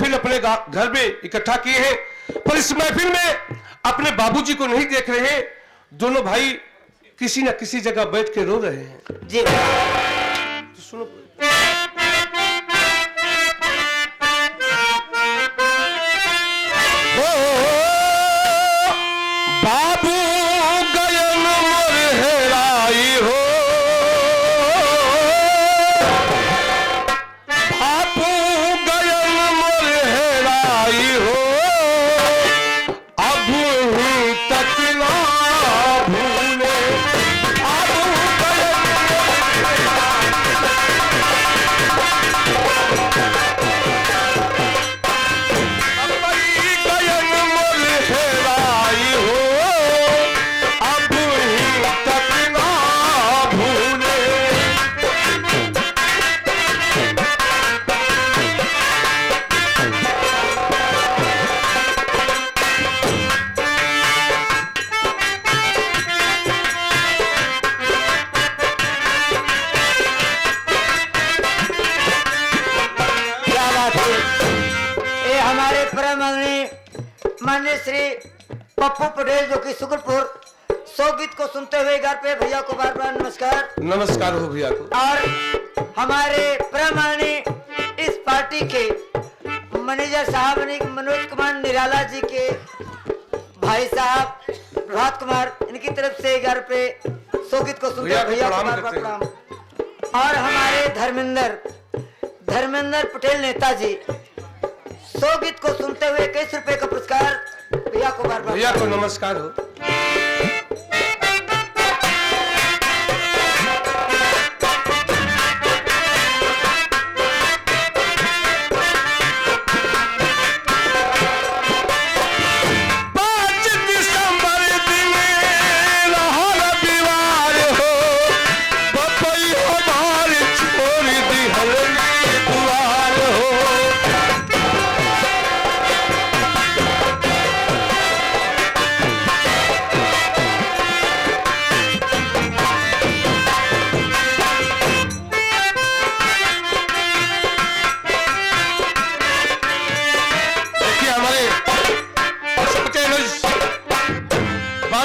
महफिल अपने घर में इकट्ठा किए हैं, पर इस महफिल में अपने बाबूजी को नहीं देख रहे हैं। दोनों भाई किसी न किसी जगह बैठ के रो रहे हैं। जी तो सुनो, बाबू गयन मोर हेराई हो, बाबू गयन मोर हेराई हो, अब तक ना भूले, बाबू गयन मोर हेराई हो, अब तक ना भूले। क्या बात है। ये हमारे परम माननीय श्री पप्पू पटेल जो कि शुक्लपुर गीत को सुनते हुए घर पे भैया को बार बार नमस्कार। नमस्कार हो भैया को। और हमारे परम इस पार्टी के मैनेजर साहब मनोज कुमार निराला जी के भाई साहब प्रभात कुमार, इनकी तरफ से घर पे गीत को सुनते हुए भैया को बार बार प्रणाम। और हमारे धर्मेंद्र पटेल नेताजी गीत को सुनते हुए 21 रुपए का पुरस्कार भैया को बार बार भैया को नमस्कार हो।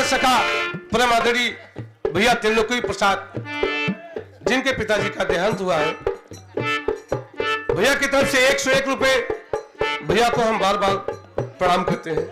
सका परम आदरणीय भैया त्रिलोकी प्रसाद, जिनके पिताजी का देहांत हुआ है, भैया की तरफ से 101 रुपए भैया को हम बार बार प्रणाम करते हैं।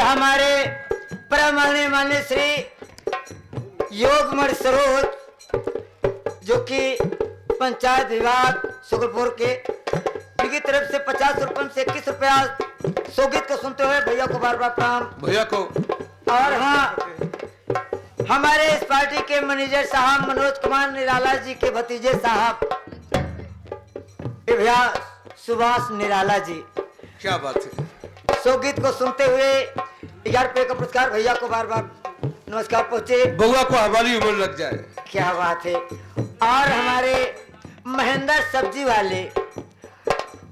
हमारे परम माननीय श्री योगमठ सरोज जो कि पंचायत विभाग शुक्लपुर के, इनकी तरफ से 50 रुपये से 21 रुपया गीत को सुनते हुए भैया को बार बार प्रणाम भैया को। और हाँ, हमारे इस पार्टी के मैनेजर साहब मनोज कुमार निराला जी के भतीजे साहब भैया सुभाष निराला जी, क्या बात है। गीत को सुनते हुए 11 रुपए का पुरस्कार भैया को बार बार नमस्कार पहुंचे। बउआ को हमारी उम्र लग जाए। क्या बात है। और हमारे महेंद्र सब्जी वाले,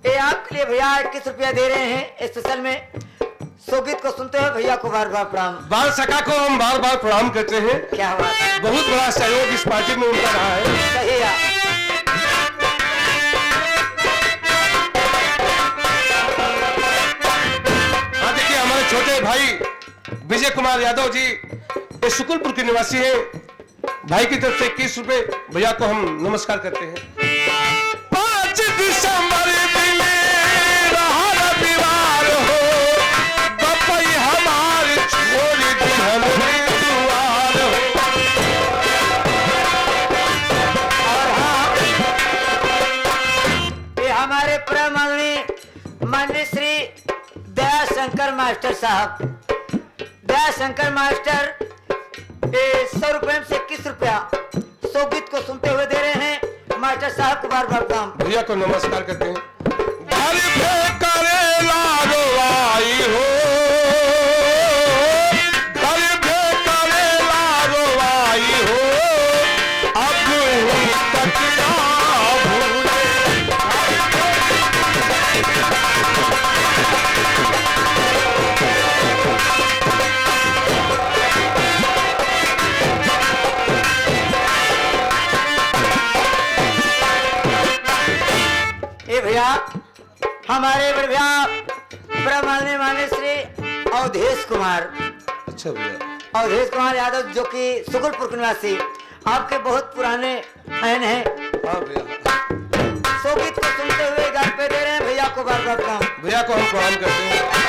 ये आपके लिए भैया 21 रुपया दे रहे हैं स्पेशल में। गीत को सुनते हुए भैया को बार बार प्रणाम। बाल सका को हम बार बार प्रणाम करते हैं। क्या बात है। बहुत बड़ा सहयोग इस पार्टी में उनका रहा है। सही है। छोटे भाई विजय कुमार यादव जी ये शुक्लपुर के निवासी हैं। भाई की तरफ से 21 रुपए भैया को हम नमस्कार करते हैं। 5 दिसंबर हमारे छोरी दुल्हन दुआर हो। और हाँ, ये हमारे परम माननीय श्री दया शंकर मास्टर साहब, दया शंकर मास्टर 100 रुपए से 21 रुपया गीत को सुनते हुए दे रहे हैं। मास्टर साहब को बार बार प्रणाम। भैया को नमस्कार करते हैं। ए भैया, हमारे बड़े भैया ब्रह्मांड माने श्री अवधेश कुमार, अच्छा भैया, अवधेश कुमार यादव, जो कि सुगुलपुर निवासी आपके बहुत पुराने फैन हैं। हाँ भैया, सो गीत को सुनते हुए घर पे दे रहे हैं भैया को बार बार प्रणाम। भैया को हम प्रणाम करते हैं।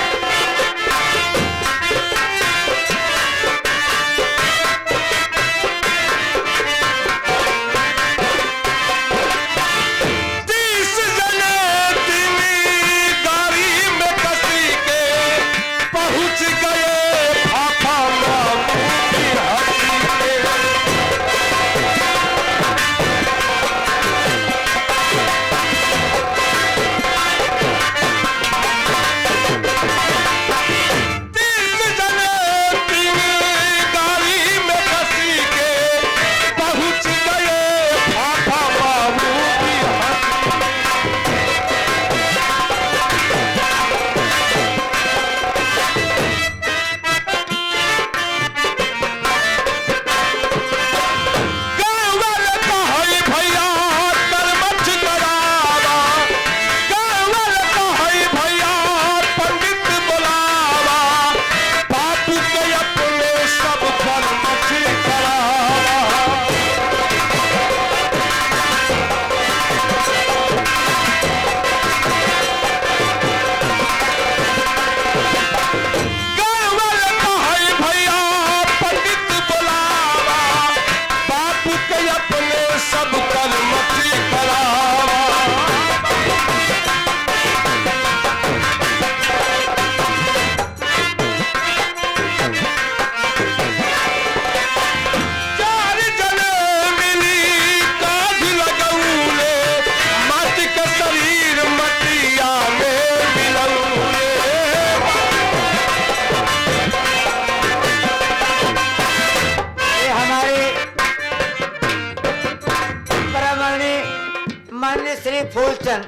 माननीय श्री फूलचंद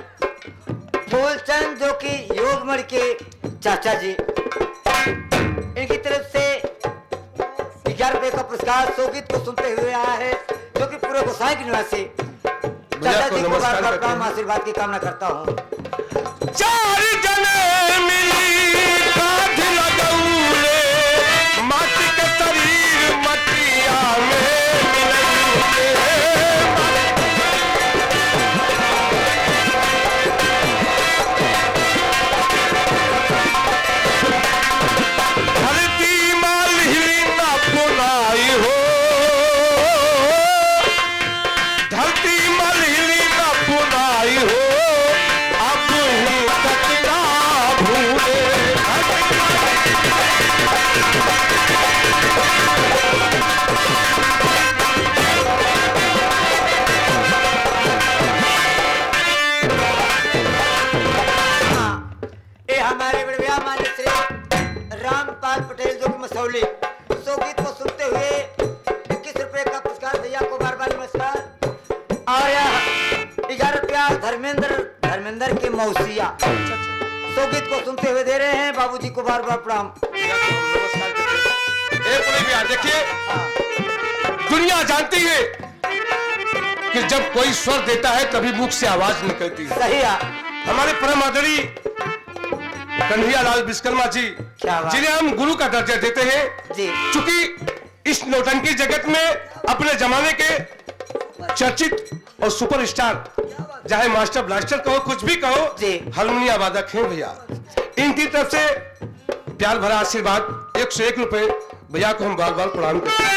जो कि योगमर के चाचा जी, इनकी तरफ से 11 रुपए का पुरस्कार सोगीत को सुनते हुए आया है, जो कि पूरे गोसाई के निवासी चाचा जी को बार बार प्रणाम आशीर्वाद की कामना करता हूँ। चार जने मिली कांध लगौले, माटी के शरीर मटिया में मिलौले। धरती माल हिली ना पुनाई हो, धरती माल हिली ना पुनाई हो, अब ही कतना भूले। ये हमारे बड़े मान्य श्री रामपाल पटेल जो कि मसौली, संगीत को सुनते हुए 21 रुपए का पुरस्कार भैया को बार बार नमस्कार। और 11 रुपया धर्मेंद्र के मौसिया संगीत को सुनते हुए दे रहे हैं, बाबूजी को बार बार प्रणाम। देखिए, दुनिया जानती है कि जब कोई स्वर देता है तभी मुख से आवाज निकलती है। सही है। हमारे परम आदरणीय कन्हैया लाल विश्वकर्मा जी, जिन्हें हम गुरु का दर्जा देते हैं जी, चूंकि इस नौटंकी जगत में अपने जमाने के चर्चित और सुपरस्टार, चाहे मास्टर ब्लास्टर कहो, कुछ भी कहो, हारमोनिया वादक हैं भैया। इनकी तरफ से प्यार भरा आशीर्वाद 101 रुपए भैया को हम बार बार प्रणाम करते हैं।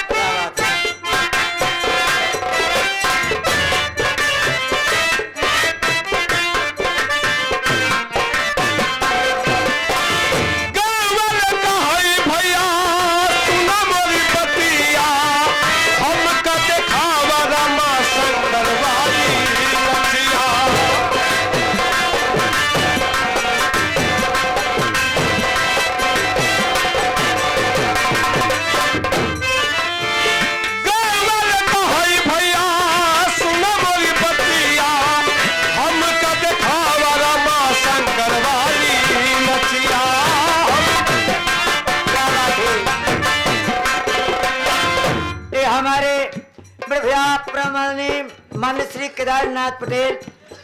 बड़े भैया प्रमाणीय मान्य श्री केदारनाथ पटेल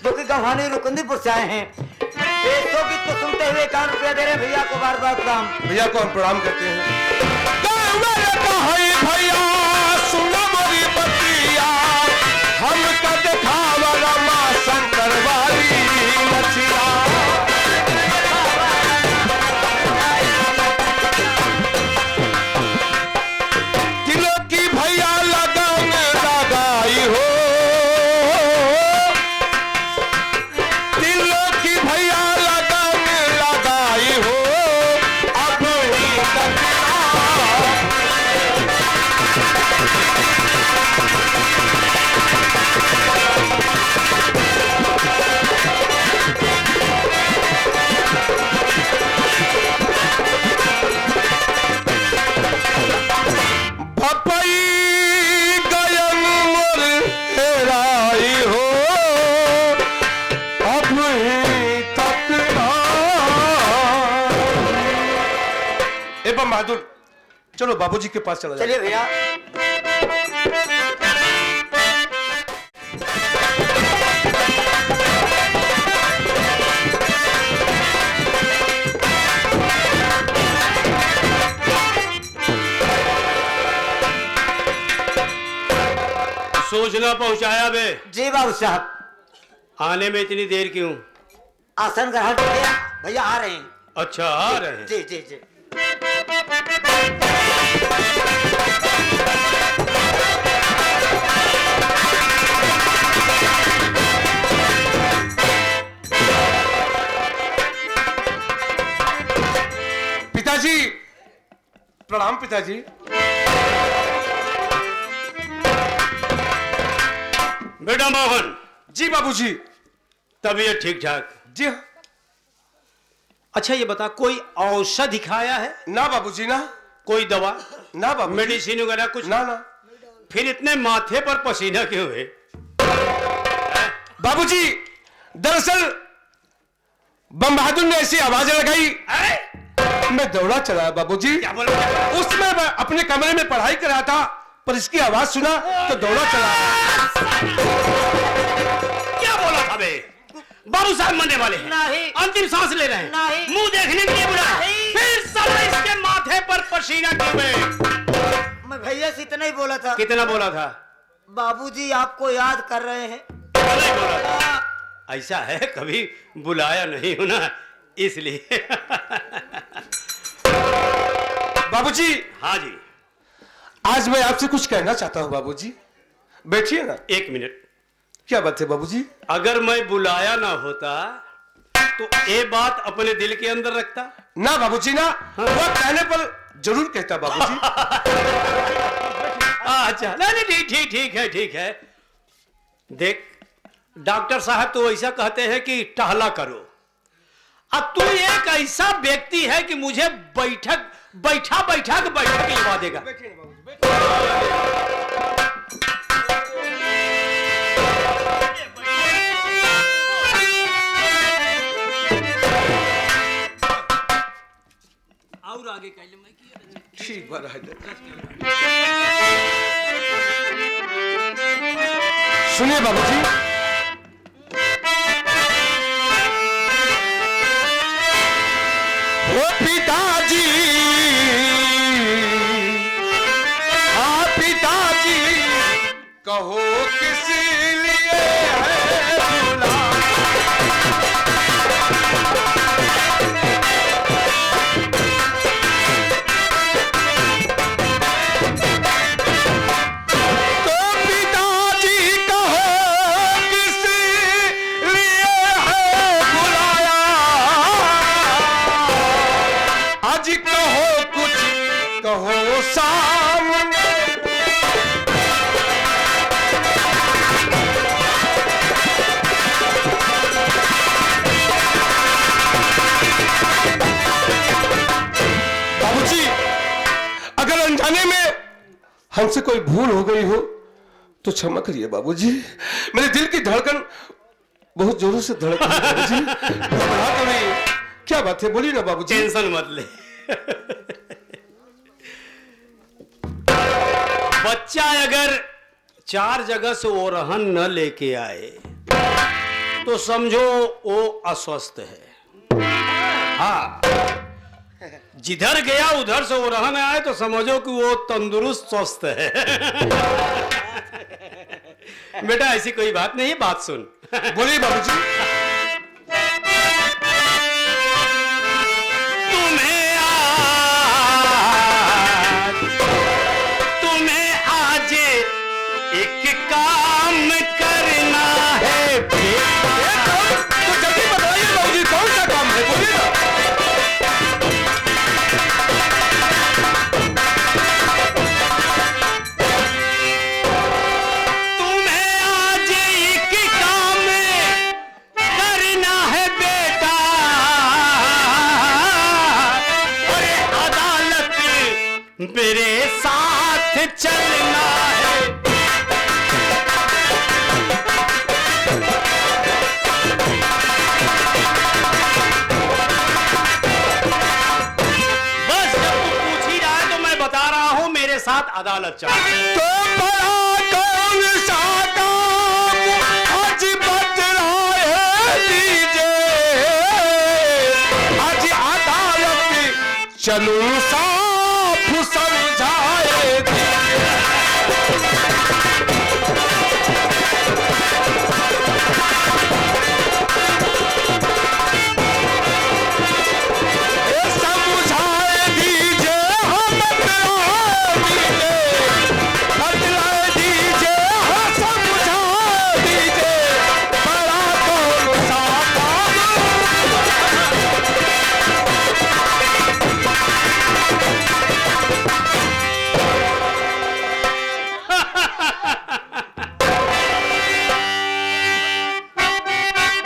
जो कि गंवानी रुकुंदीपुर से आए हैं, 100 गीत को सुनते हुए 1 रुपया दे रहे हैं। भैया को बार बार प्रणाम। भैया को हम प्रणाम करते हैं। भैया सुनो मोरी बतिया, हम का दिखावा रमा शंकर वाली मछिया। दिलों की भैया लगन लगाई हो, दिलों की भैया लगन लगाई हो, अब ही तक पपई गयन मोर हेराई हो, अब ही तक एवं बहादुर, चलो बाबूजी के पास चला जाए। चलिए भैया। सूचना पहुंचाया बे। जी बाबू साहब। आने में इतनी देर क्यों? आसन ग्रहण कीजिए, भैया आ रहे हैं। अच्छा आ रहे हैं। जी जी जी। पिताजी प्रणाम। पिताजी बेटा मोहन, जी बाबूजी। तबीयत ठीक ठाक? जी हाँ। अच्छा ये बता, कोई औषधि खाया है? ना बाबूजी ना। कोई दवा? ना बाबू। मेडिसिन वगैरह कुछ? ना ना। फिर इतने माथे पर पसीना क्यों है? बाबूजी दरअसल बम बहादुर ने ऐसी आवाज लगाई, मैं दौड़ा चला बाबूजी। क्या बोला? उसमें मैं अपने कमरे में पढ़ाई कर रहा था, पर इसकी आवाज सुना तो दौड़ा चला। क्या बोला था बे? बाबू साहब मरने वाले हैं। नहीं। अंतिम सांस ले रहे हैं। नहीं। मुंह देखने के लिए बुला। नहीं। फिर साला इसके माथे पर पसीना क्यों है? मैं भैया से इतना ही बोला था। कितना बोला था? बाबूजी आपको याद कर रहे हैं। नहीं बोला था। ऐसा है, कभी बुलाया नहीं हूं ना, इसलिए। बाबूजी। हाँ जी। आज मैं आपसे कुछ कहना चाहता हूँ बाबूजी। बैठिए ना। 1 मिनट। क्या बात है बाबूजी? अगर मैं बुलाया ना होता तो ये बात अपने दिल के अंदर रखता ना बाबूजी ना। हाँ। वो कहने पर जरूर कहता बाबूजी। अच्छा नहीं ठीक ठीक ठीक है, ठीक है। देख डॉक्टर साहब तो ऐसा कहते हैं कि टहला करो। अब तू एक ऐसा व्यक्ति है कि मुझे बैठा लिवा देगा। और आगे कह ले, मैं किया ठीक बात है। सुनिए बाबूजी, ओ पिताजी, हाँ पिताजी, कहो किस लिए है बुला। तो पिताजी कहो किस लिए है बुलाया, आज कहो कुछ कहो सामने। बाबूजी अगर अनजाने में हमसे कोई भूल हो गई हो तो क्षमा करिए बाबूजी। मेरे दिल की धड़कन बहुत जोरों से धड़क रही है बाबूजी। घबरा तो नहीं। क्या बात है, बोलिए ना बाबूजी। टेंशन मत ले। बच्चा अगर 4 जगह से ओरहन न लेके आए तो समझो वो अस्वस्थ है। हाँ, जिधर गया उधर से ओरहन आए तो समझो कि वो तंदुरुस्त स्वस्थ है। बेटा ऐसी कोई बात नहीं है, बात सुन। बोलिए बाबूजी। तुम्हें आज एक काम करना है बेटा। तो जल्दी बताइए बाबूजी, कौन सा काम है, बोलिए ना। तुम्हें आज एक काम करना है बेटा, अरे अदालत मेरे साथ चलना है। बस जब तू पूछ ही रहा है तो मैं बता रहा हूं, मेरे साथ अदालत चल। तो बड़ा कौन सा काम आज बतलाए दीजिए, आज अदालत चलूं साफ समझाए दीजिए। ये समझाए दीजिए, हम बतलाए दीजिए, बतलाए दीजिए, हाँ समझा दीजिए, बड़ा कौन सा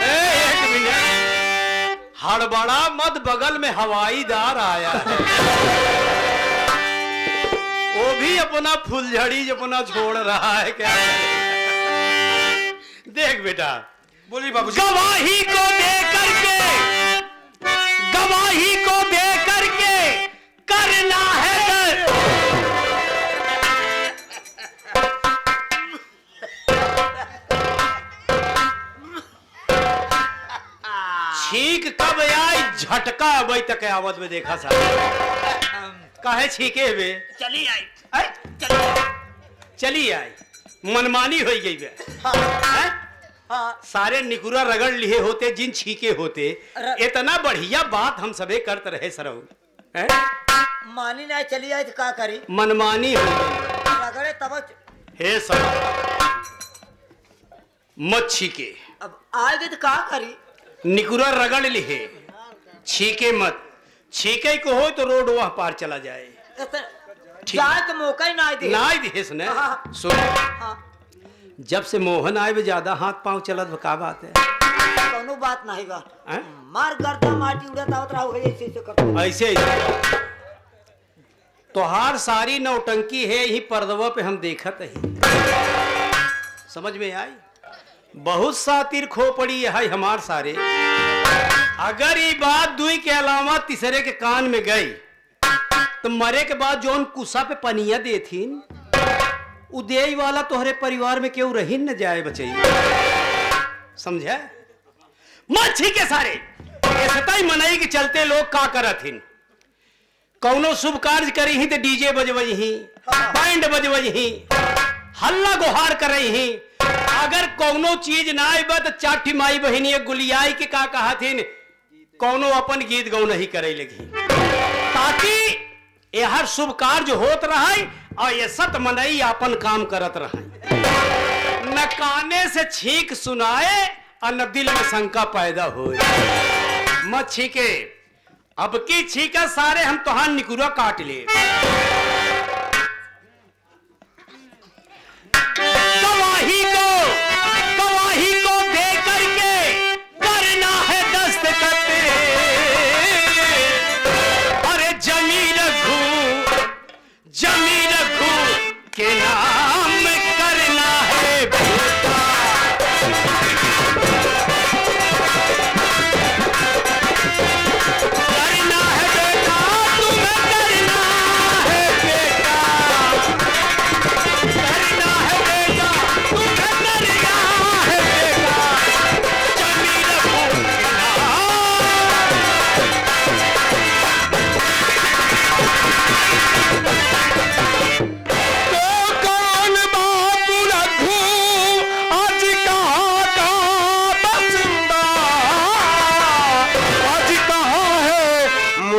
एक मिनट, हड़बड़ा मत, बगल में हवाईदार आया है। वो भी अपना फुलझड़ी अपना छोड़ रहा है क्या। देख बेटा, बोलिए बाबूजी। गवाही को दे करके, गवाही को दे करके करना है दर्द। छींक कब आई, झटका अबई तक आवत में देखा सा। काहे छीके बे? चली आई। चली आई, मनमानी हो गई बे। हैं? हाँ, सारे निकुरा रगड़ लिए होते, जिन छीके होते, इतना बढ़िया बात हम सबे करते रहे सरऊ। हैं? मानी ना चली आई तो का करी, मनमानी हो गई। रगड़े तब हे सब मत छीके, अब आएगी तो का करी। निकुरा रगड़ लिए, छीके मत। छीके को हो तो रोड वहां पार चला जाए। जाए तो मौका ही ना दे। ना देश ने हाँ। सुन, हाँ, जब से मोहन आए वे ज्यादा हाथ पांव चलत का बात है। कोनो बात नहीं बा। हैं? मार गर्दा माटी उड़ाता होत रहो, ऐसे ऐसे करता। ऐसे तोहार सारी नौटंकी है, यही पर्दवा पे हम देखत ही। समझ में आई? बहुत सातिर खो पड़ी है हमार सारे। अगर ये बात दुई के अलावा तीसरे के कान में गई तो मरे के बाद जोन कुसा पे पनिया देथिन, उदय वाला तोहरे परिवार में क्यों रही न जाए बचई। समझे? मच्छी के सारे ऐसे मनाई के चलते लोग का करथिन। कौनो शुभ कार्य करी ही तो डीजे बजवई ही, बैंड बजवई ही, हल्ला गुहार करई ही। अगर कौनो चीज ना आइबा तो चाठी माई बहिनी गुलियाई के का कहथिन, कौनो अपन गीत गौ नहीं करे लगी, ताकि यह शुभ कार्य होत रहे और ये सत मनई अपन काम करत रहे। न काने से छींक सुनाए और न दिल में शंका पैदा हो। मत छीके, अब की छीका सारे हम तुहार निकुरा काट ले। गवाही को दे करके करना है दस्तखत, अरे जमी रघु के नाम करना है बेटा। करना है बेटा, तुम्हें करना है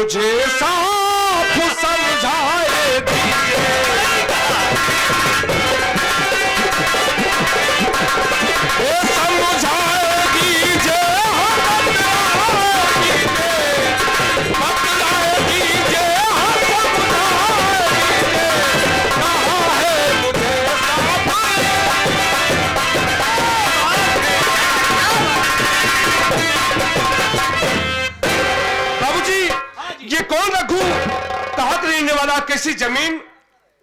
मुझे साफ समझाए दीजिए, समझाए दीजिए, बतलाए दीजिए, कहाँ है मुझे बाबूजी, ये कौन रघु कहाँ रहने वाला, कैसी जमीन,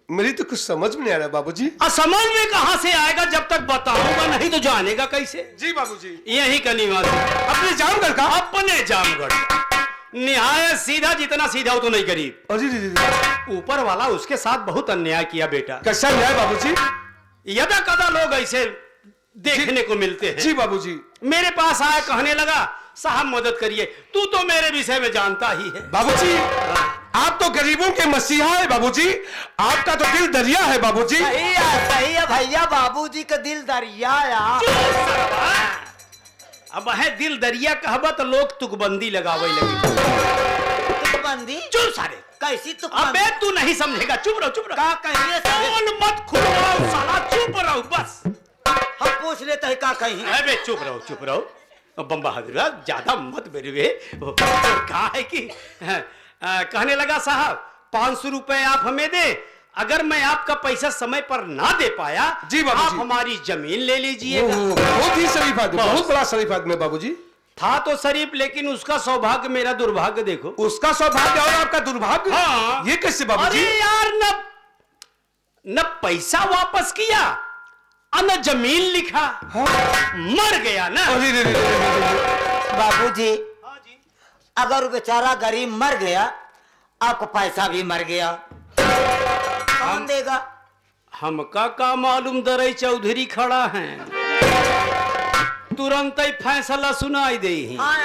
मेरी तो कुछ समझ में नहीं आ रहा बाबूजी। असमझ में कहां से आएगा, जब तक बताऊंगा नहीं तो जानेगा कैसे। जी बाबूजी। यही का निवासी, अपने जामगढ़ का? अपने जामगढ़, निहायत सीधा, जितना सीधा हो तो नहीं गरीब। अरे ऊपर वाला उसके साथ बहुत अन्याय किया बेटा। कैसा न्याय बाबूजी? यदा कदा लोग ऐसे देखने को मिलते हैं। जी बाबूजी। मेरे पास आया, कहने लगा साहब मदद करिए, तू तो मेरे विषय में जानता ही है। बाबूजी, आप तो गरीबों के मसीहा है बाबूजी, आपका तो दिल दरिया है बाबूजी। सही है भैया, बाबूजी का दिल दरिया यार। अब है दिल दरिया कहबा तो लोग तुकबंदी लगावे लगे। तुकबंदी? चुप सारे, कैसी तुकबंदी? अबे तू नहीं समझेगा, चुप रहो, चुप रहो। का कहिए बोल मत खुलवाओ साला, चुप रहो बस। हम पूछ लेते हैं का कहीं। अबे चुप रहो, चुप रहो। बम बहादुर ज्यादा मत मेरे वे। कहा है कि कहने लगा साहब 500 रुपए आप हमें दे, अगर मैं आपका पैसा समय पर ना दे पाया जी बाबूजी, आप हमारी जमीन ले लीजिएगा। बहुत ही शरीफ आदमी, बहुत बड़ा शरीफ आदमी बाबूजी। था तो शरीफ, लेकिन उसका सौभाग्य मेरा दुर्भाग्य देखो। उसका सौभाग्य और आपका दुर्भाग्य? हाँ। ये कैसे बाबूजी? अरे यार, न पैसा वापस किया न जमीन लिखा। हाँ। मर गया ना। बाबूजी, अगर वो बेचारा गरीब मर गया, आपका पैसा भी मर गया, कौन देगा? हमका का मालूम, दरई चौधरी खड़ा है, तुरंत ही फैसला सुनाई दे। हाँ,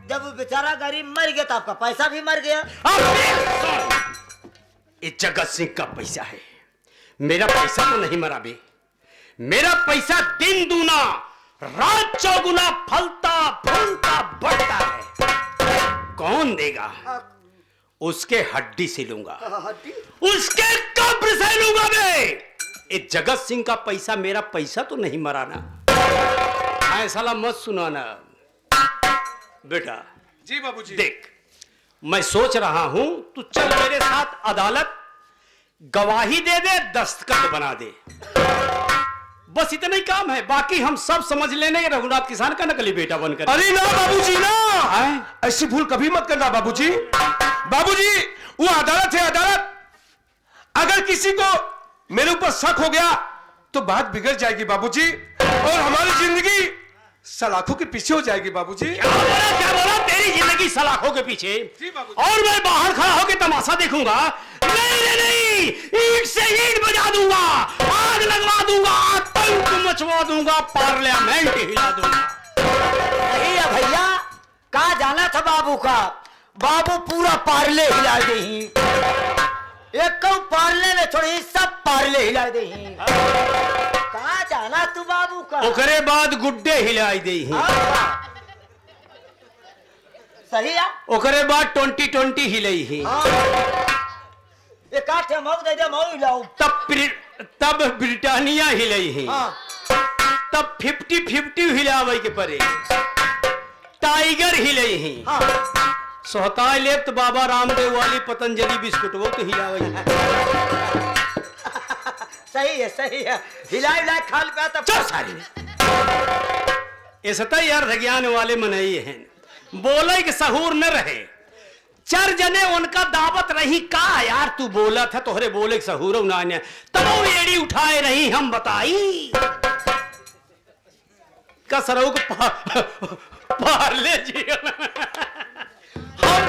जब वो बेचारा गरीब मर गया तो आपका पैसा भी मर गया। ये जगत सिंह का पैसा है, मेरा पैसा तो नहीं मरा बे। मेरा पैसा दिन दूना रात चौगुना फलता फूलता बढ़ता है। कौन देगा? उसके हड्डी से लूंगा, उसके कब्र से लूंगा बे। ये जगत सिंह का पैसा, मेरा पैसा तो नहीं मराना। फैसला मत सुनाना बेटा। जी बाबूजी। देख, मैं सोच रहा हूं, तू चल मेरे साथ अदालत, गवाही दे दे, दस्तखत बना दे, बस इतना ही काम है। बाकी हम सब समझ लेने, रघुनाथ किसान का नकली बेटा बनकर। अरे ना बाबूजी ना, ऐसी भूल कभी मत करना बाबूजी। बाबूजी, वो अदालत है, अदालत। अगर किसी को मेरे ऊपर शक हो गया तो बात बिगड़ जाएगी बाबूजी, और हमारी जिंदगी सलाखों के पीछे हो जाएगी बाबूजी। क्या बोला? तेरी जिंदगी सलाखों के पीछे? और मैं बाहर खड़ा होकर तमाशा देखूंगा? नहीं, ईंट से ईंट बजा दूंगा, आग लगवा दूंगा, आतंक मचवा दूंगा, पार्लियामेंट हिला दूंगा। नहीं है भैया, कहा जाना था बाबू का? बाबू पूरा पार्ले हिला दे, एक पार्ले में थोड़ी सब पार्ले हिला दे। कहा जाना तू बाबू का? ओकरे बाद गुड्डे हिलाई दे, सही है। ओकरे बाद 2020 हिलाई ही। एक आठ मऊ दे दे, मऊ हिलाऊ। तब ब्रिटानिया हिलाई ही। हाँ। तब 50-50 हिलावे के परे, टाइगर हिलाई ही। हाँ। सोहताय ले तो बाबा रामदेव वाली पतंजलि बिस्कुट वो तो हिलावे। सही है, सही है। हिलाई हिलाई खाल पे तब चल सारे ऐसा यार ज्ञान वाले मनई हैं, बोले कि सहूर न रहे। चार जने उनका दावत रही, का यार तू बोला था तोहरे बोले कि सहूर ना, तब वो एड़ी उठाए रही, हम बताई कसरऊ पार्ले जी। हम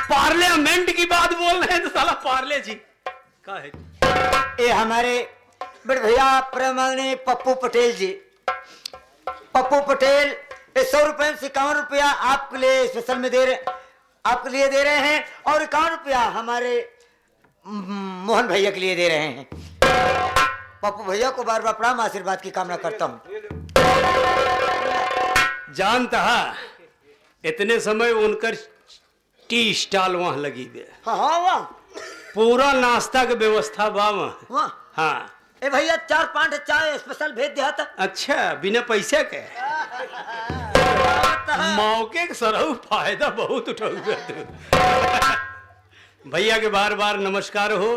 पार्लियामेंट की बात बोल रहे हैं तो साला पार्ले जी का है। ये हमारे बड़े भैया प्रेमानी पप्पू पटेल जी, पप्पू पटेल 100 रुपए से 51 रुपया आपके लिए स्पेशल में दे रहे, आपके लिए दे रहे हैं, और 51 रुपया हमारे मोहन भैया के लिए दे रहे हैं। पप्पू भैया को बार बार प्रणाम, आशीर्वाद की कामना करता हूँ। जानता इतने समय उनकर टी स्टॉल वहाँ लगी बे, हाँ हाँ वाह पूरा नाश्ता के व्यवस्था बा वहाँ। वाह। हाँ ए भैया 4-5 चाय स्पेशल भेज दिया था। अच्छा, बिना पैसे के मौके के सरहु फायदा बहुत उठाऊंगा तू। भैया के बार बार नमस्कार हो,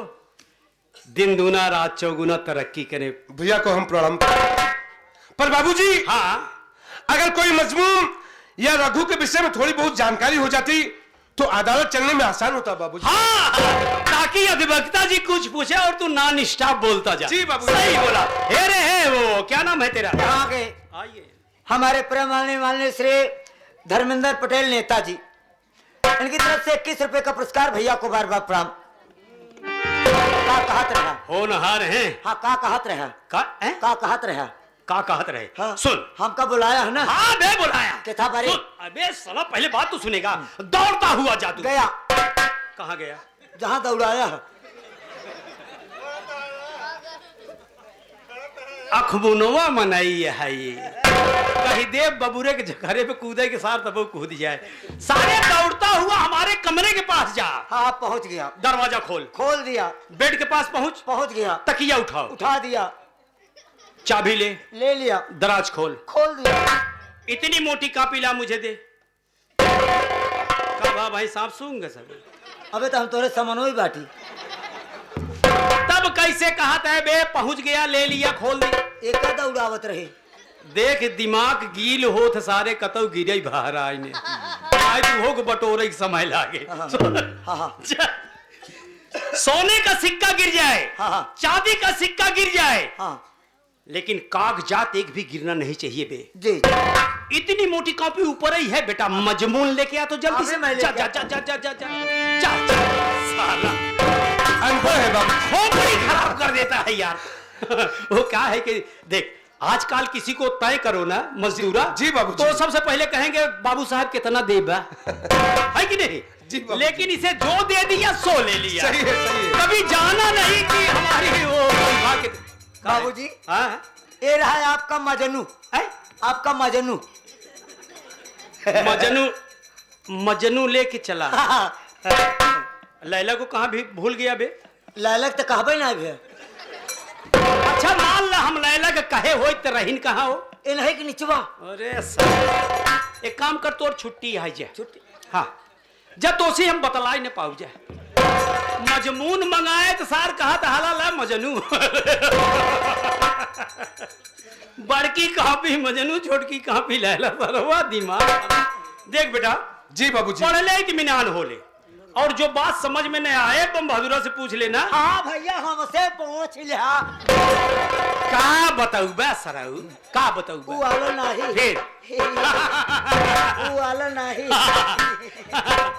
दिन दूना रात चौगुना तरक्की करे। भैया को हम प्रणाम पर बाबूजी, हाँ अगर कोई मजमून या रघु के विषय में थोड़ी बहुत जानकारी हो जाती तो अदालत चलने में आसान होता बाबूजी। हाँ, ताकि अधिवक्ता जी कुछ पूछे और तू नॉन स्टॉप बोलता जा। जी बाबूजी। सही बोला। हे रे है वो, क्या नाम है तेरा? यहाँ के आइए। हमारे माननीय श्री धर्मेंद्र पटेल नेताजी, इनकी तरफ से 21 रुपए का पुरस्कार भैया को बार बार प्रणाम। का कहत रहा? होनहार हैं। हाँ का कहत रहा? का कहत रहा? का कहत रहे? हाँ। सुन, हमका बुलाया है ना? हाँ बे बुलाया। किथा बारे? सुन, अबे साला पहले बात तो सुनेगा। दौड़ता हुआ जादू गया कहाँ गया? जहाँ दौड़ाया है। अखबुनवा मनाई है ये, कहीं देव बबूरे के झकरे पे कूदे के साथ तब वो कूद जाए। सारे दौड़ता हुआ हमारे कमरे के पास जा। हाँ पहुँच गया। दरवाजा खोल। खोल दिया। बेड के पास पहुंच गया। तकिया उठाओ। उठा दिया। चाबी ले लिया। दराज खोल दिया। इतनी मोटी कापी ला मुझे दे। कहा भाई साहब सूंगा सब। अबे तो हम तोरे सामानो ही बाटी। तब कैसे कहत है बे? पहुंच गया, ले लिया, खोल दिया। एक दौड़ावत रहे। देख दिमाग गील होत सारे कतौ गिरे बाहर आए ने। आज तू हो बटोरे के समय लागे। हाँ। सोने का सिक्का गिर जाए, हाँ। चांदी का सिक्का गिर जाए, हाँ। लेकिन कागजात एक भी गिरना नहीं चाहिए बे। जी। इतनी मोटी कॉपी ऊपर ही है बेटा, मजमून लेके आ तो जल्दी से। जा जा जा जा जा जा जा साला अनपढ़ है बाबू, खोपड़ी खराब कर देता है यार। वो क्या है कि देख, आजकल किसी को तय करो ना मजदूरा जी बाबू, तो सबसे पहले कहेंगे बाबू साहब कितना देबा है कि नहीं? जी बाबू। लेकिन इसे जो दे दिया सो ले लिया। सही है, सही है। कभी जाना नहीं कि हमारी वो बाबूजी, हाँ ये रहा है आपका मजनू। है? आपका मजनू। मजनू लेके चला। लैला को कहाँ भी भूल गया बे? लैलक तो कहबे ना भे। अच्छा मान ला हम लैला के कहे हो तो रहीन कहाँ हो? ए नहीं कि निचवा। अरे सर, एक काम कर, तोर छुट्टी है जा। छुट्टी? हाँ, जब तो उसी हम बतलाई न पाऊ जाए। मजमून मंगाए तो सार कहा था हलाल है मजनू। बड़की कॉपी मजनू, छोटकी कॉपी लैला। सरवा दिमाग। देख बेटा जी बाबूजी। पढ़ ले इत्मीनान हो ले, और जो बात समझ में नहीं आए तुम बहादुरा से पूछ लेना। हाँ भैया हमसे पूछ लिया। का बताऊ बे सराऊ, का बताऊ बे? वो वाला नहीं। फिर वो वाला नहीं।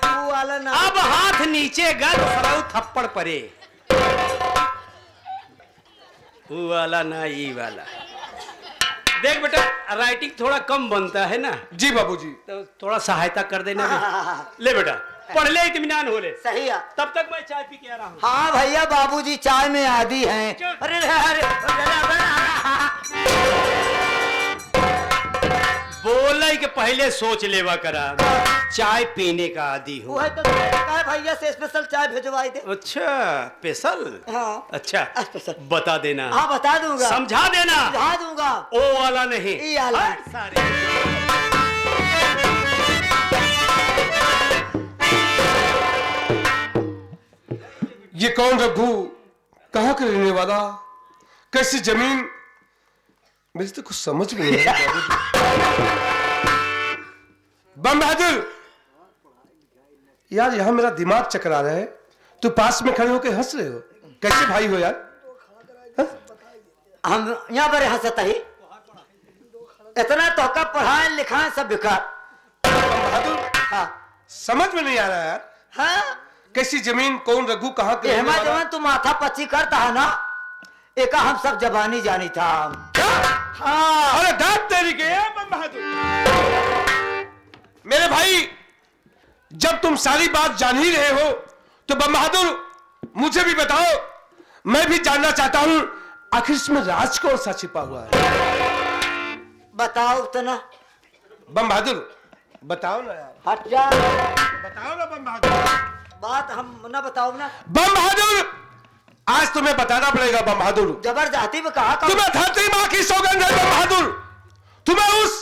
वो वाला नहीं। अब हाथ नीचे गा तो सराऊ थप्पड़ पड़े। वो वाला ना, ये वाला। देख बेटा, राइटिंग थोड़ा कम बनता है ना, जी बाबूजी। तो थोड़ा सहायता कर देना बे। ले बेटा पढ़ ले, इत्मीनान हो ले। सही है। तब तक मैं चाय पी के आ रहा हूँ। हाँ भैया, बाबूजी चाय में आदी हैं। अरे बोले के पहले सोच लेवा करा, चाय पीने का आदी हूँ। वो है तो कहा भैया से स्पेशल चाय भिजवाई दे। अच्छा स्पेशल? हाँ अच्छा स्पेशल बता देना। हाँ बता दूंगा। समझा देना। समझा दूंगा। ओ वाला नहीं, ई वाला। सारे ये कौन रघु, कहाँ का रहने वाला, कैसी जमीन, मुझे तो कुछ समझ में नहीं आ रहा बाबूजी। बम बहादुर यार, यहाँ मेरा दिमाग चकरा रहा है, तू पास में खड़े होकर हंस रहे हो, कैसे भाई हो यार? हम यहाँ पर हंसता ही, इतना तोका पढ़ाए लिखाए सब बेकार। बहादुर हाँ समझ में नहीं आ रहा यार, हाँ। कैसी जमीन, कौन रघु, कहाँ का रहने हेमा वाला? जवान तू माथा पच्ची करता है ना, एक हम सब जबानी जानी था। हाँ अरे दांत तेरी के बम बहादुर, मेरे भाई जब तुम सारी बात जान ही रहे हो तो बम बहादुर मुझे भी बताओ, मैं भी जानना चाहता हूं आखिर इसमें राज कौन सा छिपा हुआ है। बताओ तो ना। बम बहादुर बताओ ना यार, हट जा। बताओ ना बम बहादुर। बात हम ना बताओ ना। बम बहादुर, आज तुम्हें बताना पड़ेगा बम बहादुर। जबरदस्ती में कहा तुम्हें धरती माँ की सौगंध है बम बहादुर, तुम्हें उस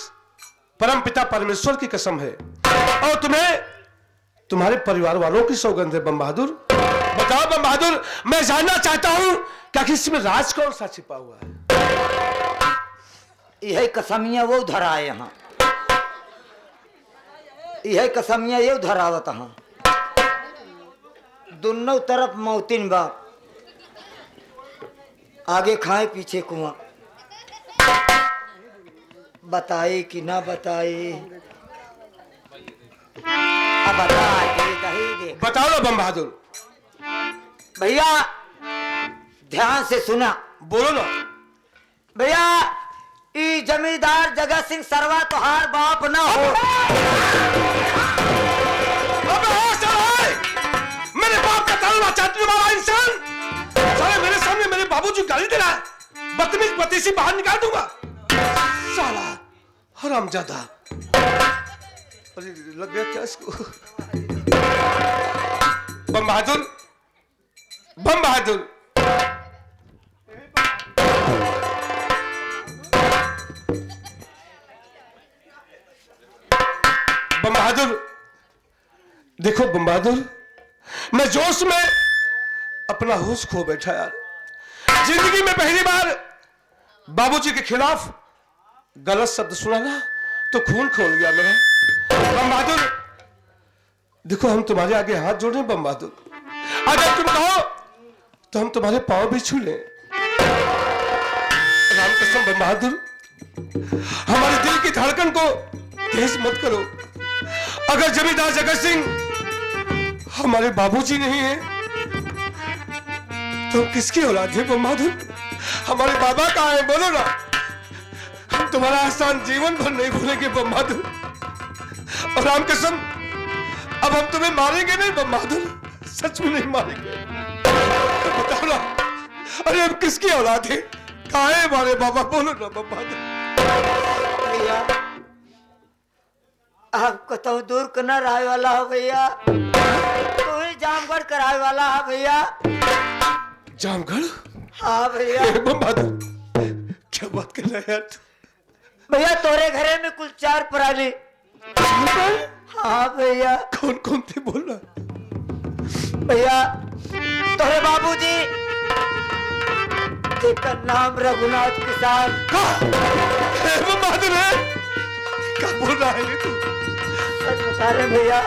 परम पिता परमेश्वर की कसम है, और तुम्हें तुम्हारे परिवार वालों की सौगंध है बम बहादुर। बताओ बम बहादुर, मैं जानना चाहता हूं क्या इसमें राज कौन सा छिपा हुआ है? यही कसमिया वो धराए यहाँ, यही कसमिया ये धरावत यहाँ। दोनों तरफ मौतिन बा, आगे खाए पीछे कुआं। बताए कि ना बताए, अब बता दे। बताओ ना बम बहादुर। भैया ध्यान से सुना, बोलो ना। भैया ई जमींदार जगत सिंह सरवा तुहार बाप ना हो। अबे होश है, मेरे बाप का तालवा चाटने वाला इंसान साले मेरे सामने मेरे बाबूजी गाली दे रहा है, बदतमीज बतीसी बाहर निकाल दूंगा साला हरामजादा। अरे लग गया क्या इसको? बम बहादुर, बम बहादुर, बम बहादुर, देखो बम बहादुर, मैं जोश में अपना होश खो बैठा यार। जिंदगी में पहली बार बाबूजी के खिलाफ गलत शब्द सुना ना तो खून खोल गया मेरा। बम बहादुर देखो, हम तुम्हारे आगे हाथ जोड़े बम बहादुर, अगर तुम कहो तो हम तुम्हारे पांव भी छू लें। राम कसम बम बहादुर, हमारे दिल की धड़कन को तेज मत करो। अगर जमींदार जगत सिंह हमारे बाबूजी नहीं है तो किसकी औलाद है बम बहादुर? हमारे बाबा कहाँ है, बोलो ना। हम तुम्हारा एहसान जीवन भर नहीं भूलेंगे बम बहादुर, और राम कसम अब हम तुम्हें मारेंगे नहीं बम बहादुर, सच में नहीं मारेंगे। बताओ ना, अरे अब किसकी औलाद है, कहाँ है हमारे बाबा, बोलो ना बम बहादुर। भैया आपको तो दूर करना राय वाला हो भैया, तो ही जामगढ़ कराए वाला है भैया। जामगढ़? हाँ भैया। बम बहादुर क्या बात कर रहा है यार? भैया तोरे घरे में कुल 4 पराली। हाँ भैया। कौन कौन थे बोल रहा? भैया तोरे बाबूजी जिसका नाम रघुनाथ किसान। बम बहादुर है, क्या बोल रहा है ये तू? सच बता रहे भैया।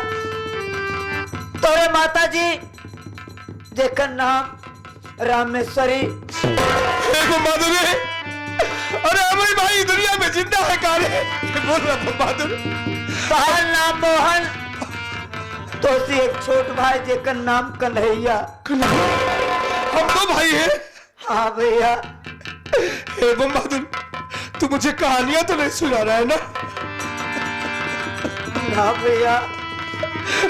तोरे माता जी जिसका नाम रामेश्वरी। बम बहादुर है, अरे हमारी भाई दुनिया में जिंदा है काले, बोल रहा बम बहादुर। कहा नाम मोहन, तो सी एक छोट भाई जेकर नाम कन्हैया। हम दो भाई हैं? हाँ भैया। हे बम बहादुर, तू मुझे कहानियां तो नहीं सुना रहा है ना? हाँ भैया।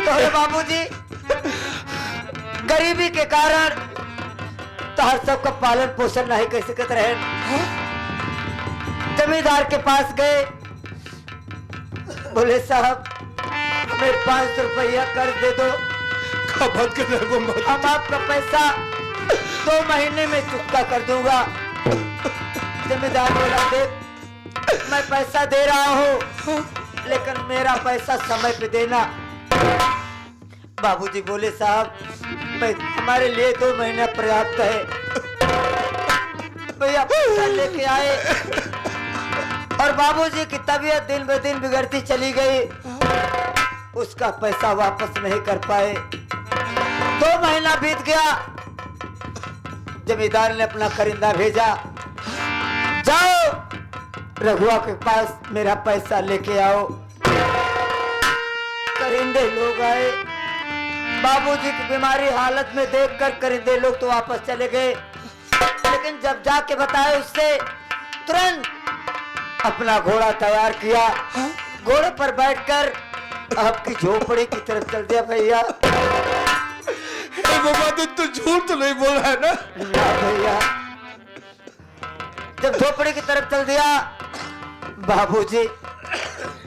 तोरे बाबूजी गरीबी के कारण तार सबका पालन पोषण नहीं कर सकते रहे। जमींदार के पास गए, बोले साहब हमें 500 रुपया कर्ज दे दो। क्या बात कर रहे हो बम बहादुर? हम आपका पैसा 2 महीने में चुकता कर दूंगा। जमींदार बोला देख मैं पैसा दे रहा हूँ, लेकिन मेरा पैसा समय पे देना। बाबूजी बोले साहब हमारे लिए 2 महीना पर्याप्त है। भैया पैसा लेके आए और बाबूजी की तबीयत दिन ब दिन बिगड़ती चली गई, उसका पैसा वापस नहीं कर पाए। 2 महीना बीत गया, जमींदार ने अपना करिंदा भेजा, जाओ रघुआ के पास मेरा पैसा लेके आओ। करिंदे लोग आए, बाबूजी की बीमारी हालत में देखकर करिंदे लोग तो वापस चले गए, लेकिन जब जाके बताए उससे तुरंत अपना घोड़ा तैयार किया, घोड़े पर बैठकर आपकी झोपड़ी की तरफ चल दिया। भैया तू झूठ तो नहीं बोल रहा है ना? भैया जब झोपड़ी की तरफ चल दिया, बाबूजी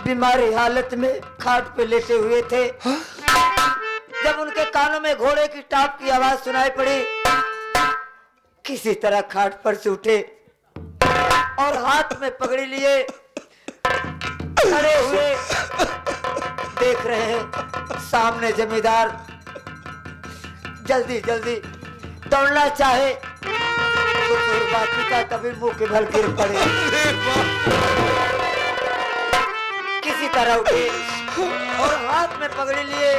बीमारी हालत में खाट पे लेटे हुए थे। जब उनके कानों में घोड़े की टाप की आवाज सुनाई पड़ी, किसी तरह खाट पर से उठे और हाथ में पगड़ी लिए खड़े हुए देख रहे हैं सामने जमींदार जल्दी जल्दी दौड़ना चाहे तो बाकी का कभी मुंह के बल गिर पड़े। किसी तरह उठे और हाथ में पगड़ी लिए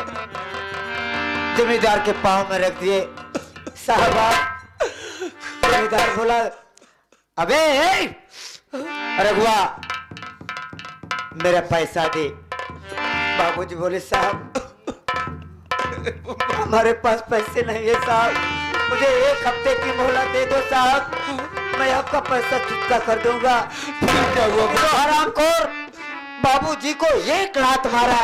जमींदार के पांव में रख दिए। साहब जमींदार बोला, अबे रघुआ मेरा पैसा दे। बाबूजी बोले, साहब हमारे पास पैसे नहीं है साहब, मुझे 1 हफ्ते की मोहलत दे दो साहब, मैं आपका पैसा चुकता कर दूंगा। क्या हुआ? तो हरामखोर बाबूजी को 1 लात मारा।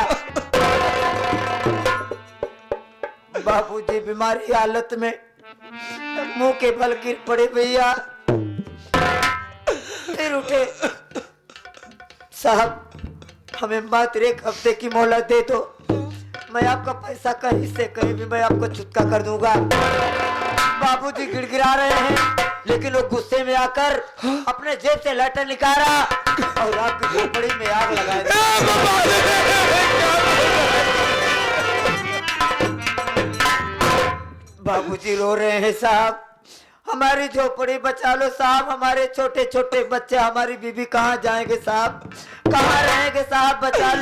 बाबूजी बीमारी हालत में मुंह के बल गिर पड़े। भैया फिर उठे, साहब हमें मात्र 1 हफ्ते की मोहलत दे दो, मैं आपका पैसा कहीं से कहीं भी मैं आपको चुकता कर दूंगा। बाबूजी गिड़गिड़ा रहे हैं, लेकिन वो गुस्से में आकर अपने जेब से लाइटर निकाला और आपकी झोपड़ी में आग लगा दी। बाबूजी रो रहे हैं, साहब हमारी झोपड़ी बचा लो साहब, हमारे छोटे छोटे बच्चे, हमारी बीबी कहाँ जाएंगे साहब, कहाँ रहेंगे साहब, बचा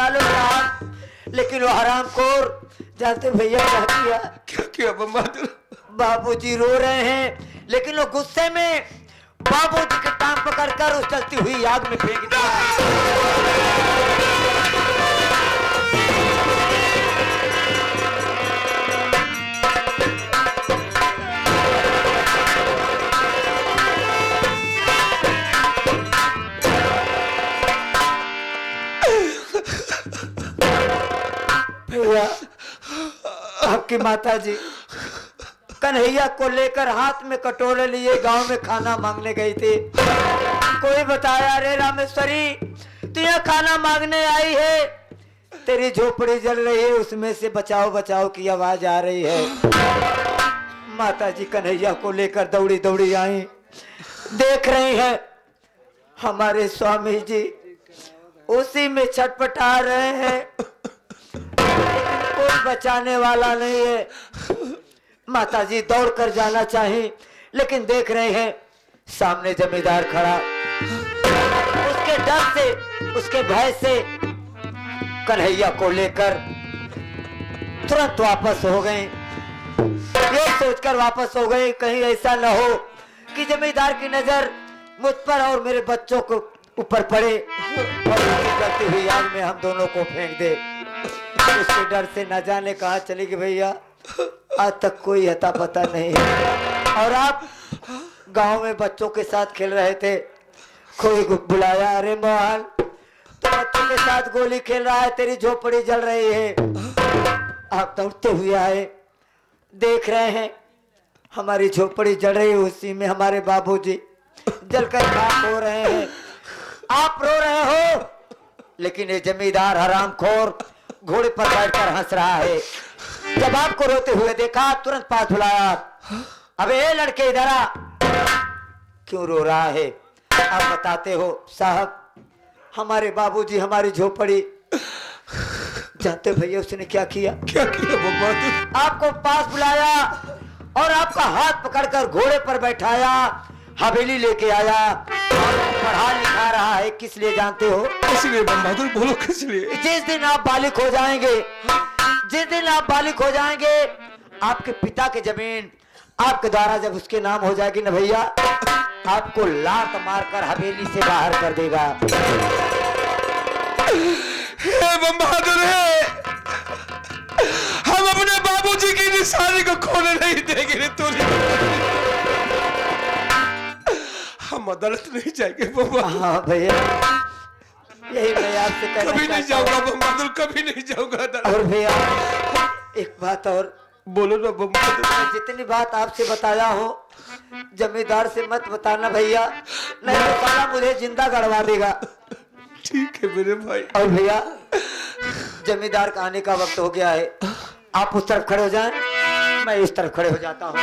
लो साहब। लेकिन वो हरामखोर जानते भैया क्या किया? बाबूजी रो रहे हैं, लेकिन वो गुस्से में बाबूजी के टांग पकड़कर उस चलती हुई आग में फेंक दिया। भैया आपकी माता जी कन्हैया को लेकर हाथ में कटोरे लिए गांव में खाना मांगने गई थी। कोई बताया, अरे रामेश्वरी तू यहाँ खाना मांगने आई है, तेरी झोपड़ी जल रही है, उसमें से बचाओ बचाओ की आवाज आ रही है। माता जी कन्हैया को लेकर दौड़ी दौड़ी आई, देख रही है हमारे स्वामी जी उसी में छटपटा रहे हैं, कोई बचाने वाला नहीं है। माताजी दौड़कर जाना चाहिए, लेकिन देख रहे हैं सामने जमींदार खड़ा। उसके डर से, उसके भय से कन्हैया को लेकर तुरंत वापस हो गए। ये सोचकर वापस हो गए कहीं ऐसा न हो कि जमींदार की नजर मुझ पर और मेरे बच्चों को ऊपर पड़े और जलती हुई आग में हम दोनों को फेंक दे। उसके डर से न जाने कहाँ चली गई भैया, आज तक कोई अता पता नहीं है। और आप गांव में बच्चों के साथ खेल रहे थे, कोई बुलाया, अरे मोहन तो बच्चों के साथ गोली खेल रहा है, तेरी झोपड़ी जल रही है। आप दौड़ते हुए आए, देख रहे हैं हमारी झोपड़ी जल रही है, उसी में हमारे बाबूजी जलकर खाक हो रहे हैं। आप रो रहे हो, लेकिन ये जमींदार हरामखोर घोड़े पर बैठकर हंस रहा है। जब आपको रोते हुए देखा तुरंत पास बुलाया, अबे लड़के इधर आ, क्यों रो रहा है? आप बताते हो साहब हमारे बाबूजी हमारी झोपड़ी, जानते भैया उसने क्या किया? क्या किया बाबा? आपको पास बुलाया और आपका हाथ पकड़कर घोड़े पर बैठाया, हवेली लेके आया, पढ़ा लिखा रहा है। किस लिए जानते हो? इसलिए बहादुर, बोलो किस लिए? जिस दिन आप बालिक हो जाएंगे, जिस दिन आप बालिक हो जाएंगे, आपके पिता की जमीन आपके द्वारा जब उसके नाम हो जाएगी ना भैया, आपको लात मारकर हवेली से बाहर कर देगा। हे बहादुर है, हम अपने बाबूजी की निशानी को खोने नहीं देंगे रे तूने। हम अदालत नहीं जाएंगे बाबा। हाँ भैया, यही मैं आपसे कहना कभी नहीं जाऊंगा बहादुर, कभी नहीं जाऊंगा अदालत। और भैया एक बात और, बोलो ना बहादुर। जितनी बात आपसे बताया हो जमींदार से मत बताना भैया, नहीं तो साला मुझे जिंदा गड़वा देगा। ठीक है मेरे भाई। और भैया जमींदार का आने का वक्त हो गया है, आप उस तरफ खड़े हो जाएं, मैं इस तरफ खड़े हो जाता हूँ।